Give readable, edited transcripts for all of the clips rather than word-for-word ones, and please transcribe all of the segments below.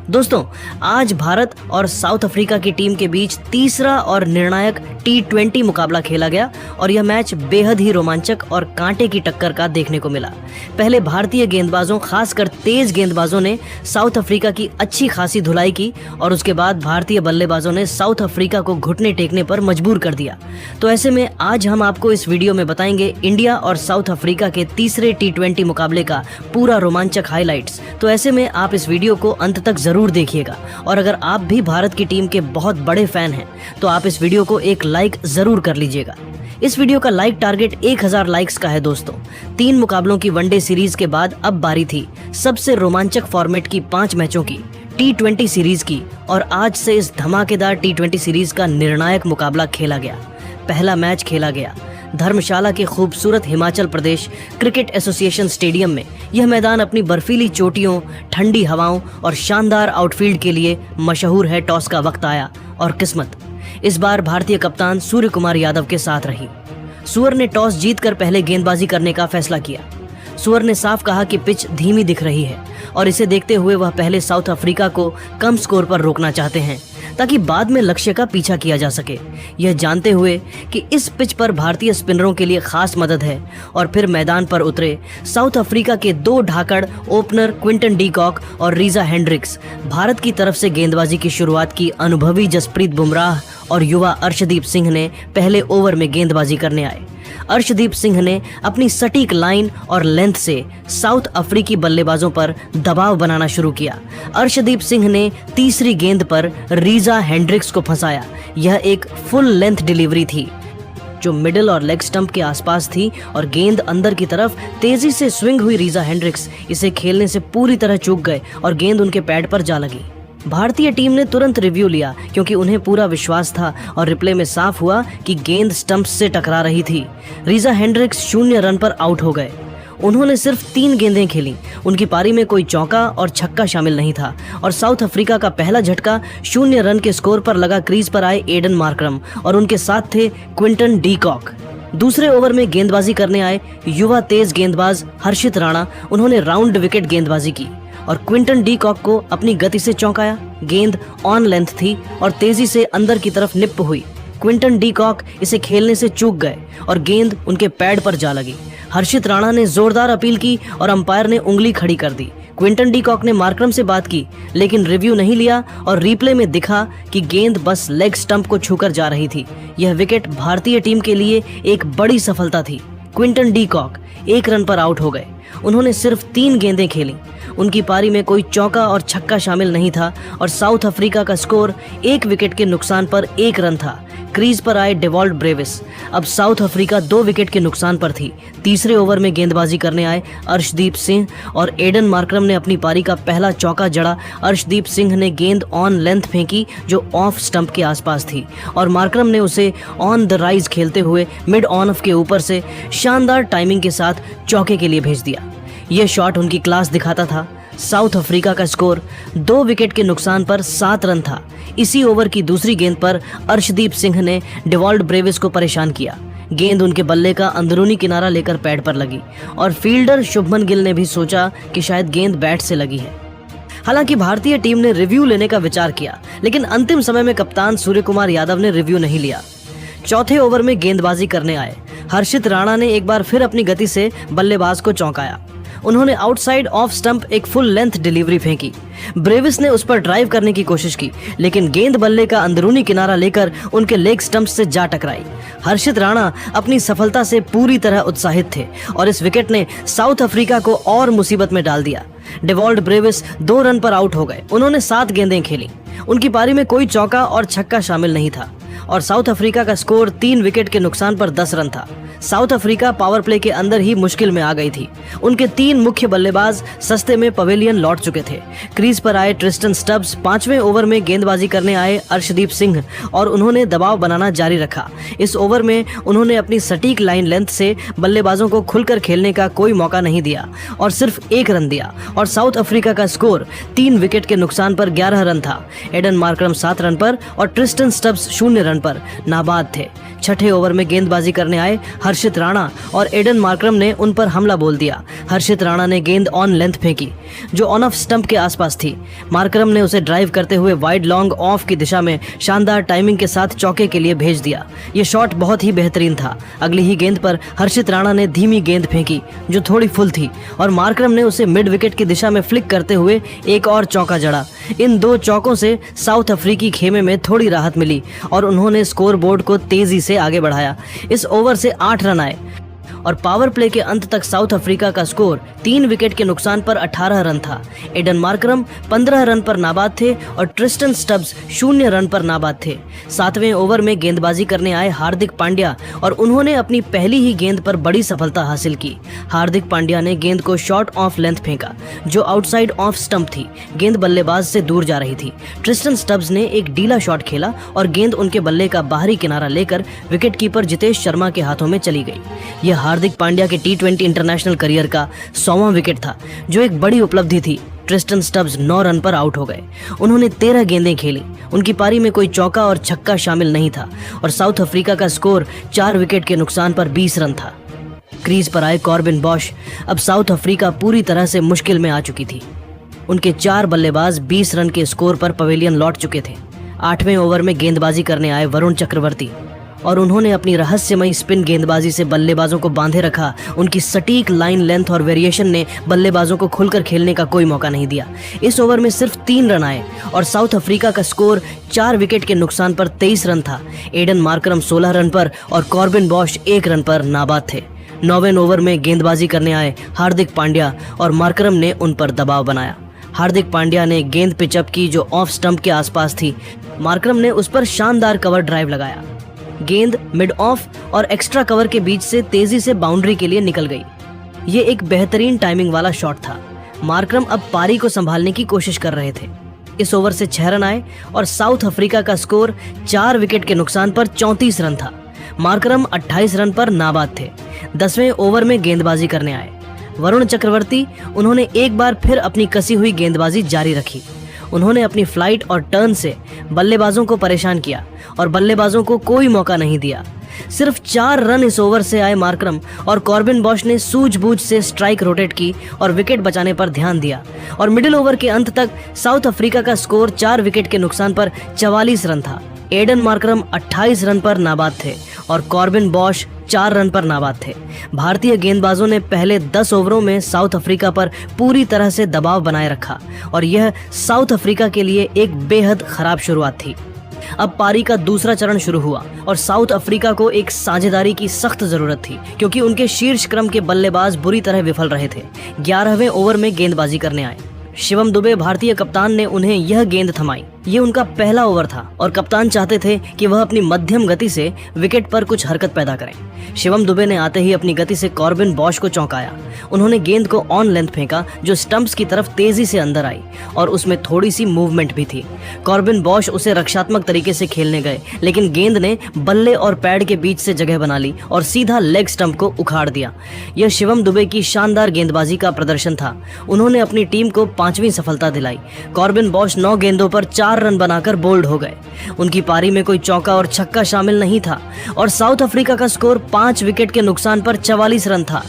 दोस्तों, आज भारत और साउथ अफ्रीका की टीम के बीच तीसरा और निर्णायक T20 मुकाबला खेला गया और यह मैच बेहद ही रोमांचक और कांटे की टक्कर का देखने को मिला। पहले भारतीय गेंदबाजों, खासकर तेज गेंदबाजों ने साउथ अफ्रीका की अच्छी खासी धुलाई की और उसके बाद भारतीय बल्लेबाजों ने साउथ अफ्रीका को घुटने टेकने पर मजबूर कर दिया। तो ऐसे में आज हम आपको इस वीडियो में बताएंगे इंडिया और साउथ अफ्रीका के तीसरे T20 मुकाबले का पूरा रोमांचक हाइलाइट्स। तो ऐसे में आप इस वीडियो को अंत तक जरूर देखिएगा और अगर आप भी भारत की टीम के बहुत बड़े फैन हैं तो आप इस वीडियो को एक लाइक जरूर कर लीजिएगा। इस वीडियो का लाइक टारगेट 1000 लाइक्स का है दोस्तों। 3 मुकाबलों की वनडे सीरीज के बाद अब बारी थी सबसे रोमांचक फॉर्मेट की 5 मैचों की, T20 सीरीज की, और आज से इस धमाकेदार T20 सीरीज का निर्णायक मुकाबला खेला गया। पहला मैच खेला गया धर्मशाला के खूबसूरत Himachal Pradesh cricket association stadium में। यह मैदान अपनी बर्फीली चोटियों, ठंडी हवाओं और शानदार आउटफील्ड के लिए मशहूर है। टॉस का वक्त आया और किस्मत इस बार भारतीय कप्तान सूर्य कुमार यादव के साथ रही। सूर्य ने टॉस जीतकर पहले गेंदबाजी करने का फैसला किया। सूर्य ने साफ कहा कि पिच धीमी दिख रही है और इसे देखते हुए वह पहले साउथ अफ्रीका को कम स्कोर पर रोकना चाहते हैं ताकि बाद में लक्ष्य का पीछा किया जा सके, यह जानते हुए कि इस पिच पर भारतीय स्पिनरों के लिए खास मदद है। और फिर मैदान पर उतरे साउथ अफ्रीका के 2 ढाकड़ ओपनर क्विंटन डी कॉक और रीजा हेंड्रिक्स। भारत की तरफ से गेंदबाजी की शुरुआत की अनुभवी जसप्रीत बुमराह और युवा अर्शदीप सिंह ने पहले ओवर में गेंदबाजी करने आए। अर्शदीप सिंह ने अपनी सटीक लाइन और लेंथ से साउथ अफ्रीकी बल्लेबाजों पर दबाव बनाना शुरू किया। अर्शदीप सिंह ने तीसरी गेंद पर रीजा हेंड्रिक्स को फंसाया। यह एक फुल लेंथ डिलीवरी थी जो मिडिल और लेग स्टंप के आसपास थी और गेंद अंदर की तरफ तेजी से स्विंग हुई। रीजा हेंड्रिक्स इसे खेलने से पूरी तरह चूक गए और गेंद उनके पैड पर जा लगी। भारतीय टीम ने तुरंत रिव्यू लिया क्योंकि उन्हें पूरा विश्वास था और रिप्ले में साफ हुआ कि गेंद स्टंप से टकरा रही थी। रीजा हेंड्रिक्स 0 रन पर आउट हो गए। उन्होंने सिर्फ 3 गेंदें खेली। उनकी पारी में कोई चौका और छक्का शामिल नहीं था और साउथ अफ्रीका का पहला झटका 0 रन के स्कोर पर लगा। क्रीज पर आए एडन मार्करम और उनके साथ थे क्विंटन डी कॉक। दूसरे ओवर में गेंदबाजी करने आए युवा तेज गेंदबाज हर्षित राणा। उन्होंने राउंड विकेट गेंदबाजी की और क्विंटन डी कॉक को अपनी गति से चौंकाया। गेंद ऑन लेंथ थी और तेजी से अंदर की तरफ निप हुई। क्विंटन डी कॉक इसे खेलने से चूक गए और गेंद उनके पैड पर जा लगी। हर्षित राणा ने जोरदार अपील की और अंपायर ने उंगली खड़ी कर दी। क्विंटन डी कॉक ने मार्करम से बात की लेकिन रिव्यू नहीं लिया और रिप्ले में दिखा कि गेंद बस लेग स्टंप को छूकर जा रही थी। यह विकेट भारतीय टीम के लिए एक बड़ी सफलता थी। क्विंटन डी कॉक 1 रन पर आउट हो गए। उन्होंने सिर्फ 3 गेंदें खेली। उनकी पारी में कोई चौका और छक्का शामिल नहीं था और साउथ अफ्रीका का स्कोर 1 विकेट के नुकसान पर 1 रन था। क्रीज पर आए डेवॉल्ट ब्रेविस। अब साउथ अफ्रीका 2 विकेट के नुकसान पर थी। तीसरे ओवर में गेंदबाजी करने आए अर्शदीप सिंह और एडन मार्करम ने अपनी पारी का पहला चौका जड़ा। अर्शदीप सिंह ने गेंद ऑन लेंथ फेंकी जो ऑफ स्टंप के आसपास थी और मार्करम ने उसे ऑन द राइज खेलते हुए मिड ऑन ऑफ के ऊपर से शानदार टाइमिंग के साथ चौके के लिए भेज दिया। यह शॉट उनकी क्लास दिखाता था। साउथ अफ्रीका का स्कोर 2 विकेट के नुकसान पर 7 रन था। इसी ओवर की दूसरी गेंद पर अर्शदीप सिंह ने डेवॉल्ट ब्रेविस को परेशान किया। गेंद उनके बल्ले का अंदरूनी किनारा लेकर पैड पर लगी और फील्डर शुभमन गिल ने भी सोचा कि शायद गेंद बैट से लगी है। हालांकि भारतीय टीम ने रिव्यू लेने का विचार किया लेकिन अंतिम समय में कप्तान सूर्य कुमार यादव ने रिव्यू नहीं लिया। चौथे ओवर में गेंदबाजी करने आए हर्षित राणा ने एक बार फिर अपनी गति से बल्लेबाज को चौंकाया। उन्होंने आउटसाइड ऑफ स्टंप एक फुल लेंथ डिलीवरी फेंकी। ब्रेविस ने उस पर ड्राइव करने की कोशिश की लेकिन गेंद बल्ले का अंदरूनी किनारा लेकर उनके लेग स्टंप से जा टकराई। हर्षित राणा अपनी सफलता से पूरी तरह उत्साहित थे और इस विकेट ने साउथ अफ्रीका को और मुसीबत में डाल दिया। डेवॉल्ट ब्रेविस 2 रन पर आउट हो गए। उन्होंने 7 गेंदें खेली। उनकी पारी में कोई चौका और छक्का शामिल नहीं था और साउथ अफ्रीका का स्कोर 3 विकेट के नुकसान पर 10 रन था। साउथ अफ्रीका पावर प्ले के अंदर ही मुश्किल में आ गई थी। उनके 3 मुख्य बल्लेबाज सस्ते में पवेलियन लौट चुके थे। क्रीज पर आए ट्रिस्टन स्टब्स। 5वें ओवर में गेंदबाजी करने आए अर्शदीप सिंह और उन्होंने दबाव बनाना जारी रखा। इस ओवर में उन्होंने अपनी सटीक लाइन लेंथ से बल्लेबाजों को खुलकर खेलने का कोई मौका नहीं दिया और सिर्फ 1 रन दिया और साउथ अफ्रीका का स्कोर 3 विकेट के नुकसान पर 11 रन था। एडन मार्करम 7 रन पर और ट्रिस्टन स्टब्स 0 रन पर नाबाद थे। छठे ओवर में गेंदबाजी करने आए हर्षित राणा और एडन मार्करम ने उन पर हमला बोल दिया। हर्षित राणा ने गेंद ऑन लेंथ फेंकी जो ऑन ऑफ स्टंप के आसपास थी। मार्करम ने उसे ड्राइव करते हुए वाइड लॉन्ग ऑफ की दिशा में शानदार टाइमिंग के साथ चौके के लिए भेज दिया। ये शॉट बहुत ही बेहतरीन था। अगली ही गेंद पर हर्षित राणा ने धीमी गेंद फेंकी जो थोड़ी फुल थी और मार्करम ने उसे मिड विकेट की दिशा में फ्लिक करते हुए एक और चौका जड़ा। इन 2 चौकों से साउथ अफ्रीकी खेमे में थोड़ी राहत मिली और उन्होंने स्कोर बोर्ड को तेजी से आगे बढ़ाया। इस ओवर से 8 रन आए और पावर प्ले के अंत तक साउथ अफ्रीका का स्कोर 3 विकेट के नुकसान पर 18 रन था। एडन मार्करम 15 रन पर नाबाद थे और ट्रिस्टन स्टब्स 0 रन पर नाबाद थे। 7वें ओवर में गेंदबाजी करने आए हार्दिक पांड्या और उन्होंने अपनी पहली ही गेंद पर बड़ी सफलता हासिल की। हार्दिक पांड्या ने गेंद को शॉर्ट ऑफ लेंथ फेंका जो आउटसाइड ऑफ स्टंप थी। गेंद बल्लेबाज से दूर जा रही थी। ट्रिस्टन स्टब्स ने एक ढीला शॉट खेला और गेंद उनके बल्ले का बाहरी किनारा लेकर विकेटकीपर जितेश शर्मा के हाथों में चली गई। यह हार्दिक पांड्या के T20 इंटरनेशनल करियर का 100वां विकेट था जो एक बड़ी उपलब्धि थी। ट्रिस्टन स्टब्स 9 रन पर आउट हो गए। उन्होंने 13 गेंदें खेली। उनकी पारी में कोई चौका और छक्का शामिल नहीं था और साउथ अफ्रीका का स्कोर 4 विकेट के नुकसान पर 20 रन था। क्रीज पर आए कॉर्बिन बॉश। अब साउथ अफ्रीका पूरी तरह से मुश्किल में आ चुकी थी। उनके 4 बल्लेबाज 20 रन के स्कोर पर पवेलियन लौट चुके थे। 8वें ओवर में गेंदबाजी करने आए वरुण चक्रवर्ती और उन्होंने अपनी रहस्यमयी स्पिन गेंदबाजी से बल्लेबाजों को बांधे रखा। उनकी सटीक लाइन लेंथ और वेरिएशन ने बल्लेबाजों को खुलकर खेलने का कोई मौका नहीं दिया। इस ओवर में सिर्फ 3 रन आए और साउथ अफ्रीका का स्कोर 4 विकेट के नुकसान पर 23 रन था। एडन मार्करम 16 रन पर और कॉर्बिन बॉश 1 रन पर नाबाद थे। 9वें ओवर में गेंदबाजी करने आए हार्दिक पांड्या और मार्करम ने उन पर दबाव बनाया। हार्दिक पांड्या ने गेंद पिचअप की जो ऑफ स्टंप के आसपास थी। मार्करम ने उस पर शानदार कवर ड्राइव लगाया। गेंद मिड ऑफ और एक्स्ट्रा कवर के बीच से तेजी से बाउंड्री के लिए निकल गई। ये एक बेहतरीन टाइमिंग वाला शॉट था। मार्करम अब पारी को संभालने की कोशिश कर रहे थे। इस ओवर से 6 रन आए और साउथ अफ्रीका का स्कोर 4 विकेट के नुकसान पर 34 रन था। मार्करम 28 रन पर नाबाद थे। 10वें ओवर में गेंदबाजी करने आए वरुण चक्रवर्ती। उन्होंने एक बार फिर अपनी कसी हुई गेंदबाजी जारी रखी। उन्होंने अपनी फ्लाइट और टर्न से बल्लेबाजों को परेशान किया और बल्लेबाजों को कोई मौका नहीं दिया। सिर्फ 4 रन इस ओवर से आए मार्करम और कॉर्बिन बॉश ने सूझबूझ से स्ट्राइक रोटेट की और विकेट बचाने पर ध्यान दिया और मिडिल ओवर के अंत तक साउथ अफ्रीका का स्कोर 4 विकेट के नुकसान पर 44 रन था। एडन मार्करम 28 रन पर नाबाद थे और कॉर्बिन बॉश 4 रन पर नाबाद थे। भारतीय गेंदबाजों ने पहले 10 ओवरों में साउथ अफ्रीका पर पूरी तरह से दबाव बनाए रखा और यह साउथ अफ्रीका के लिए एक बेहद खराब शुरुआत थी। अब पारी का दूसरा चरण शुरू हुआ और साउथ अफ्रीका को एक साझेदारी की सख्त जरूरत थी क्योंकि उनके शीर्ष क्रम के बल्लेबाज बुरी तरह विफल रहे थे। 11वें ओवर में गेंदबाजी करने आए शिवम दुबे। भारतीय कप्तान ने उन्हें यह गेंद थमाई। ये उनका पहला ओवर था और कप्तान चाहते थे कि वह अपनी मध्यम गति से विकेट पर कुछ हरकत पैदा करें। शिवम दुबे ने आते ही अपनी गति से कॉर्बिन बॉश को चौंकाया। उन्होंने गेंद को ऑन लेंथ फेंका जो स्टंप्स की तरफ तेजी से अंदर आई और उसमें थोड़ी सी मूवमेंट भी थी। कॉर्बिन बॉश उसे रक्षात्मक तरीके से खेलने गए लेकिन गेंद ने बल्ले और पैड के बीच से जगह बना ली और सीधा लेग स्टंप को उखाड़ दिया। यह शिवम दुबे की शानदार गेंदबाजी का प्रदर्शन था। उन्होंने अपनी टीम को 5वीं सफलता दिलाई। कॉर्बिन बॉश 9 गेंदों पर 4 रन बनाकर बोल्ड हो गए। उनकी पारी में कोई चौका और छक्का शामिल नहीं था और साउथ अफ्रीका का स्कोर 5 विकेट के नुकसान पर 44 रन था।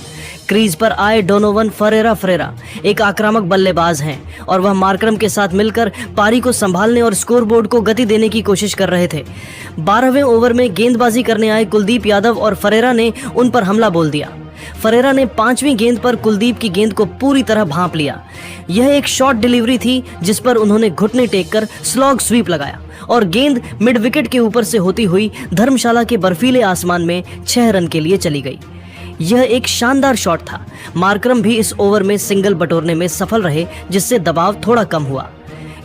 क्रीज पर आए डोनोवन फरेरा एक आक्रामक बल्लेबाज हैं और वह मार्करम के साथ मिलकर पारी को संभालने और स्कोरबोर्ड को गति देने की कोशिश कर रहे थे। 12वें ओवर में गेंदबाजी करने आए कुलदीप यादव और फरेरा ने उन पर हमला बोल दिया। फरेरा ने 5वीं गेंद पर कुलदीप की गेंद को पूरी तरह भांप लिया। यह एक शॉर्ट डिलीवरी थी जिस पर उन्होंने घुटने टेक कर स्लॉग स्वीप लगाया और गेंद मिड विकेट के ऊपर से होती हुई धर्मशाला के बर्फीले आसमान में 6 रन के लिए चली गई। यह एक शानदार शॉट था। मार्करम भी इस ओवर में सिंगल बटोरने में सफल रहे जिससे दबाव थोड़ा कम हुआ।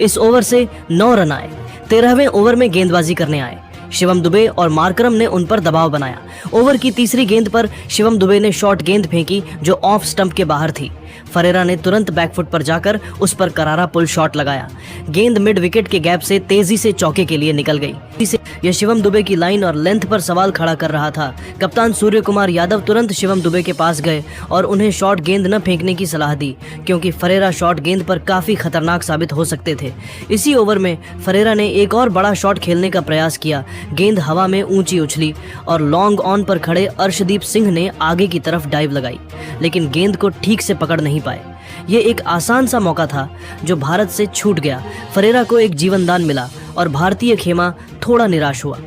इस ओवर से 9 रन आए। 13वें ओवर में गेंदबाजी करने आए शिवम दुबे और मार्करम ने उन पर दबाव बनाया। ओवर की तीसरी गेंद पर शिवम दुबे ने शॉर्ट गेंद फेंकी जो ऑफ स्टंप के बाहर थी। फरेरा ने तुरंत बैकफुट पर जाकर उस पर करारा पुल शॉट लगाया। गेंद मिड विकेट के गैप से तेजी से चौके के लिए निकल गई। यह शिवम दुबे की लाइन और लेंथ पर सवाल खड़ा कर रहा था। कप्तान सूर्य कुमार यादव तुरंत शिवम दुबे के पास गए और उन्हें शॉर्ट गेंद न फेंकने की सलाह दी, क्योंकि फरेरा शॉर्ट गेंद पर काफी खतरनाक साबित हो सकते थे। इसी ओवर में फरेरा ने एक और बड़ा शॉट खेलने का प्रयास किया। गेंद हवा में ऊंची उछली और लॉन्ग ऑन पर खड़े अर्शदीप सिंह ने आगे की तरफ डाइव लगाई, लेकिन गेंद को ठीक से पकड़ नहीं पाए। ये एक आसान सा मौका था जो भारत से छूट गया। फरेरा को एक जीवनदान मिला और भारतीय खेमा थोड़ा निराश हुआ।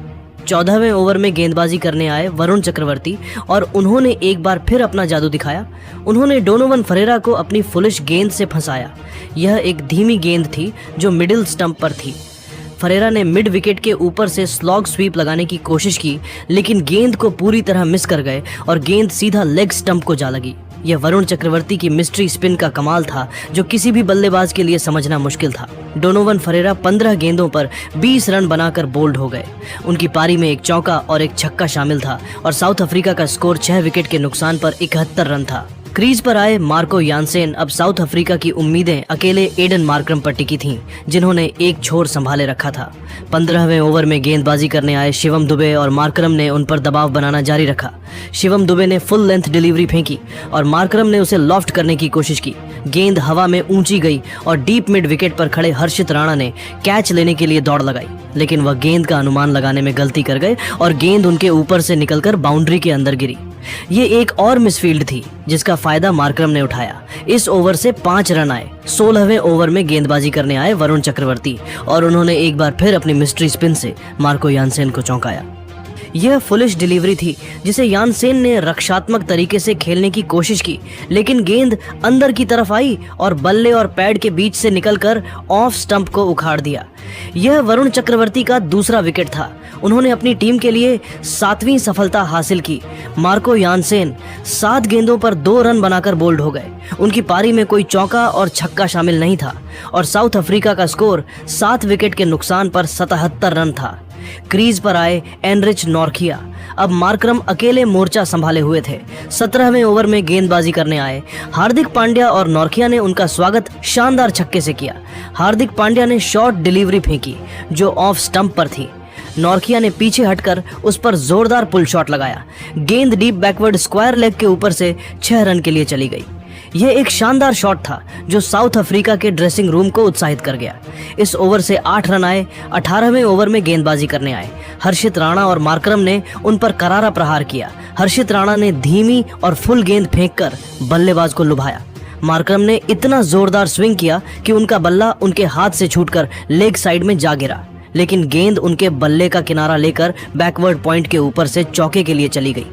14वें ओवर में गेंदबाजी करने आए वरुण चक्रवर्ती और उन्होंने एक बार फिर अपना जादू दिखाया। उन्होंने डोनोवन फरेरा को अपनी फुलिश गेंद से फंसाया। यह एक धीमी गेंद थी जो मिडिल स्टंप पर थी। फरेरा ने मिड विकेट के ऊपर से स्लॉग स्वीप लगाने की कोशिश की, लेकिन गेंद को पूरी तरह मिस कर गए और गेंद सीधा लेग स्टंप को जा लगी। यह वरुण चक्रवर्ती की मिस्ट्री स्पिन का कमाल था, जो किसी भी बल्लेबाज के लिए समझना मुश्किल था। डोनोवन फरेरा 15 गेंदों पर 20 रन बनाकर बोल्ड हो गए। उनकी पारी में एक चौका और एक छक्का शामिल था और साउथ अफ्रीका का स्कोर 6 विकेट के नुकसान पर 71 रन था। क्रीज पर आए मार्को यानसेन। अब साउथ अफ्रीका की उम्मीदें अकेले एडन मार्करम पर टिकी थीं, जिन्होंने एक छोर संभाले रखा था। 15वें ओवर में गेंदबाजी करने आए शिवम दुबे और मार्करम ने उन पर दबाव बनाना जारी रखा। शिवम दुबे ने फुल लेंथ डिलीवरी फेंकी और मार्करम ने उसे लॉफ्ट करने की कोशिश की। गेंद हवा में ऊंची गई और डीप मिड विकेट पर खड़े हर्षित राणा ने कैच लेने के लिए दौड़ लगाई, लेकिन वह गेंद का अनुमान लगाने में गलती कर गए और गेंद उनके ऊपर से निकलकर बाउंड्री के अंदर गिरी। ये एक और मिसफील्ड थी जिसका फायदा मार्करम ने उठाया। इस ओवर से 5 रन आए। 16वें ओवर में गेंदबाजी करने आए वरुण चक्रवर्ती और उन्होंने एक बार फिर अपनी मिस्ट्री स्पिन से मार्को यानसेन को चौंकाया। यह फुलिश डिलीवरी थी जिसे यानसेन ने रक्षात्मक तरीके से खेलने की कोशिश की, लेकिन गेंद अंदर की तरफ आई और बल्ले और पैड के बीच से निकलकर ऑफ स्टंप को उखाड़ दिया। यह वरुण चक्रवर्ती का दूसरा विकेट था। उन्होंने अपनी टीम के लिए 7वीं सफलता हासिल की। मार्को यानसेन 7 गेंदों पर 2 रन बनाकर बोल्ड हो गए। उनकी पारी में कोई चौका और छक्का शामिल नहीं था और साउथ अफ्रीका का स्कोर 7 विकेट के नुकसान पर 77 रन था। क्रीज पर आए एनरिच नॉर्किया। अब मार्करम अकेले मोर्चा संभाले हुए थे। 17वें ओवर में गेंदबाजी करने आए हार्दिक पांड्या और नॉर्किया ने उनका स्वागत शानदार छक्के से किया। हार्दिक पांड्या ने शॉर्ट डिलीवरी फेंकी जो ऑफ स्टंप पर थी। नॉर्किया ने पीछे हटकर उस पर जोरदार पुल शॉट लगाया। गेंद डीप बैकवर्ड स्क्वायर लेग के ऊपर से 6 रन के लिए चली गई। यह एक शानदार शॉट था जो साउथ अफ्रीका के ड्रेसिंग रूम को उत्साहित कर गया। इस ओवर से 8 रन आए। 18वें ओवर में गेंदबाजी करने आए हर्षित राणा और मार्करम ने उन पर करारा प्रहार किया। हर्षित राणा ने धीमी और फुल गेंद फेंककर बल्लेबाज को लुभाया। मार्करम ने इतना जोरदार स्विंग किया कि उनका बल्ला उनके हाथ से छूटकर लेग साइड में जा गिरा, लेकिन गेंद उनके बल्ले का किनारा लेकर बैकवर्ड पॉइंट के ऊपर से चौके के लिए चली गई।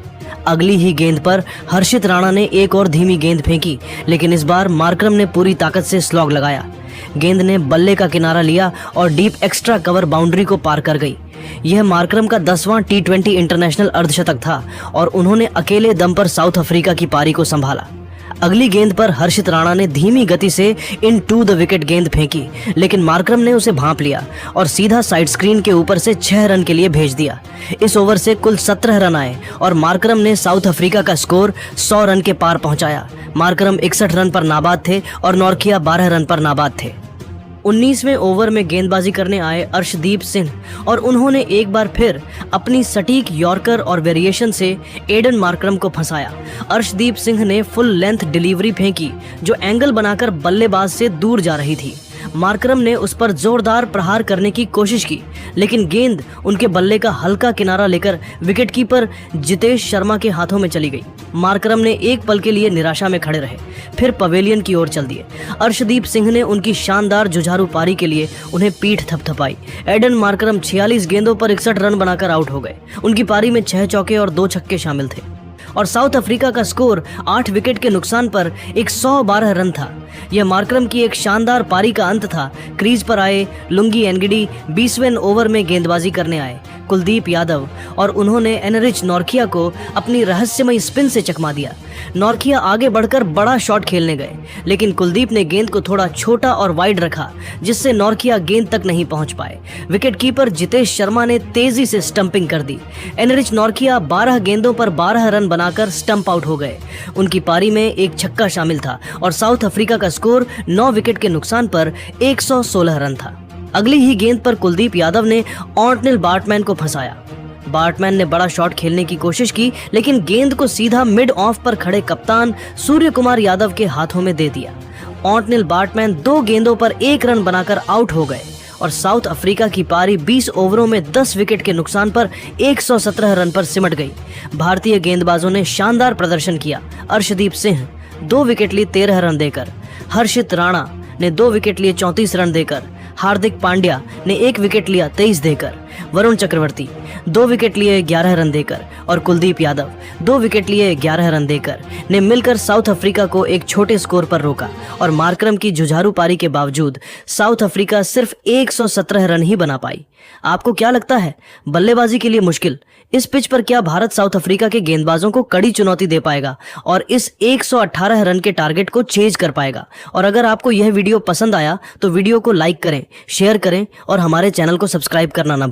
अगली ही गेंद पर हर्षित राणा ने एक और धीमी गेंद फेंकी, लेकिन इस बार मार्करम ने पूरी ताकत से स्लॉग लगाया। गेंद ने बल्ले का किनारा लिया और डीप एक्स्ट्रा कवर बाउंड्री को पार कर गई। यह मार्करम का 10वां T20 इंटरनेशनल अर्धशतक था और उन्होंने अकेले दम पर साउथ अफ्रीका की पारी को संभाला। अगली गेंद पर हर्षित राणा ने धीमी गति से इन टू द विकेट गेंद फेंकी, लेकिन मार्करम ने उसे भांप लिया और सीधा साइड स्क्रीन के ऊपर से 6 रन के लिए भेज दिया। इस ओवर से कुल 17 रन आए और मार्करम ने साउथ अफ्रीका का स्कोर 100 रन के पार पहुंचाया। मार्करम 61 रन पर नाबाद थे और नॉर्किया 12 रन पर नाबाद थे। 19वें ओवर में गेंदबाजी करने आए अर्शदीप सिंह और उन्होंने एक बार फिर अपनी सटीक यॉर्कर और वेरिएशन से एडन मार्करम को फंसाया। अर्शदीप सिंह ने फुल लेंथ डिलीवरी फेंकी जो एंगल बनाकर बल्लेबाज से दूर जा रही थी। मार्करम ने उस पर जोरदार प्रहार करने की कोशिश की, लेकिन गेंद उनके बल्ले का हल्का किनारा लेकर विकेटकीपर जितेश शर्मा के हाथों में चली गई। मार्करम ने एक पल के लिए निराशा में खड़े रहे, फिर पवेलियन की ओर चल दिए। अर्शदीप सिंह ने उनकी शानदार जुझारू पारी के लिए उन्हें पीठ थपथपाई। एडन मार्करम 46 गेंदों पर 61 रन बनाकर आउट हो गए। उनकी पारी में 6 चौके और 2 छक्के शामिल थे और साउथ अफ्रीका का स्कोर 8 विकेट के नुकसान पर 112 रन था। यह मार्करम की एक शानदार पारी का अंत था। क्रीज पर आए लुंगी एनगिडी 20वें ओवर में गेंदबाजी करने आए कुलदीप यादव और उन्होंने एनरिच नॉर्किया को अपनी रहस्यमय स्पिन से चकमा दिया। नॉर्किया आगे बढ़कर बड़ा शॉट खेलने गए, लेकिन कुलदीप ने गेंद को थोड़ा छोटा और वाइड रखा, जिससे नॉर्किया गेंद तक नहीं पहुंच पाए। विकेटकीपर जितेश शर्मा ने तेजी से स्टंपिंग कर दी। एनरिच नॉर्किया 12 गेंदों पर 12 रन बनाकर स्टंप आउट हो गए। उनकी पारी में एक छक्का शामिल था और साउथ अफ्रीका का स्कोर 9 विकेट के नुकसान पर 116 रन था। अगली ही गेंद पर कुलदीप यादव ने ऑर्टनिल बार्टमैन को फंसाया। बार्टमैन ने बड़ा शॉट खेलने की कोशिश की, लेकिन गेंद को सीधा मिड ऑफ पर खड़े कप्तान सूर्य कुमार यादव के हाथों में दे दिया। ऑर्टनिल बार्टमैन 2 गेंदों पर 1 रन बनाकर आउट हो गए और साउथ अफ्रीका की पारी 20 ओवरों में 10 विकेट के नुकसान पर 117 रन पर सिमट गई। भारतीय गेंदबाजों ने शानदार प्रदर्शन किया। अर्शदीप सिंह 2 विकेट लिए 13 रन देकर, हर्षित राणा ने 2 विकेट लिए 34 रन देकर, हार्दिक पांड्या ने 1 विकेट लिया 23 देकर, वरुण चक्रवर्ती 2 विकेट लिए 11 रन देकर और कुलदीप यादव 2 विकेट लिए 11 रन देकर ने मिलकर साउथ अफ्रीका को एक छोटे स्कोर पर रोका और मार्करम की जुझारू पारी के बावजूद साउथ अफ्रीका सिर्फ 117 रन ही बना पाई। आपको क्या लगता है, बल्लेबाजी के लिए मुश्किल इस पिच पर क्या भारत साउथ अफ्रीका के गेंदबाजों को कड़ी चुनौती दे पाएगा और इस 118 रन के टारगेट को चेज कर पाएगा? और अगर आपको यह वीडियो पसंद आया तो वीडियो को लाइक करें, शेयर करें और हमारे चैनल को सब्सक्राइब करना ना भूलें।